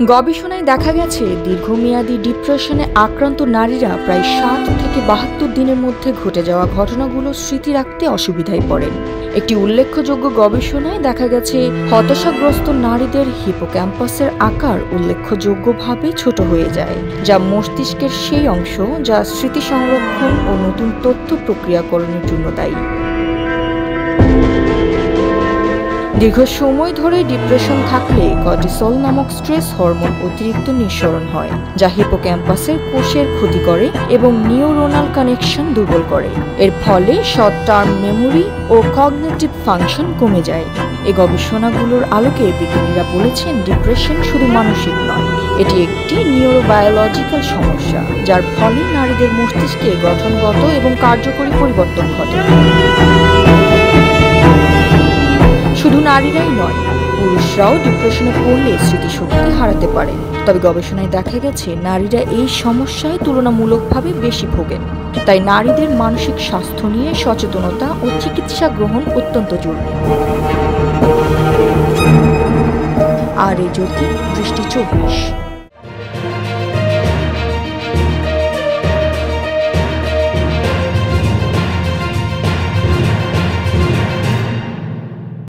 গবেষণায় দেখা গেছে দীর্ঘমেয়াদী ডিপ্রেশনে আক্রান্ত নারীরা প্রায় ৬০ থেকে ৭২ দিনের মধ্যে ঘটে যাওয়া ঘটনাগুলো স্মৃতি রাখতে অসুবিধায় পড়েন। একটি উল্লেখযোগ্য গবেষণায় দেখা গেছে হতাশাগ্রস্ত নারীদের হিপোক্যাম্পাসের আকার উল্লেখযোগ্যভাবে ছোট হয়ে যায়, যা মস্তিষ্কের সেই অংশ যা স্মৃতি সংরক্ষণ ও নতুন তথ্য প্রক্রিয়াকরণের জন্য দায়ী। দীর্ঘ সময় ধরে ডিপ্রেশন থাকলে কর্টিসল নামক স্ট্রেস হরমোন অতিরিক্ত নিঃসরণ হয়, যা হিপোক্যাম্পাসের কোষের ক্ষতি করে এবং নিউরোনাল কানেকশন দুর্বল করে। এর ফলে শর্ট টার্ম মেমোরি ও কগনিটিভ ফাংশন কমে যায়। এই গবেষণাগুলোর আলোকে বিজ্ঞানীরা বলেছেন ডিপ্রেশন শুধু মানসিক নয়, এটি একটি নিউরোবায়োলজিক্যাল সমস্যা, যার ফলে নারীদের মস্তিষ্কে গঠনগত এবং কার্যকরী পরিবর্তন ঘটে। শুধু নারীরাই নয়, পুরুষরাও ডিপ্রেশনে পড়লে স্মৃতিশক্তি হারাতে পারে। তবে গবেষণায় দেখা গেছে নারীরা এই সমস্যায় তুলনামূলকভাবে বেশি ভোগেন। তাই নারীদের মানসিক স্বাস্থ্য নিয়ে সচেতনতা ও চিকিৎসা গ্রহণ অত্যন্ত জরুরি। আর এই জ্যোতি দৃষ্টি ২৪।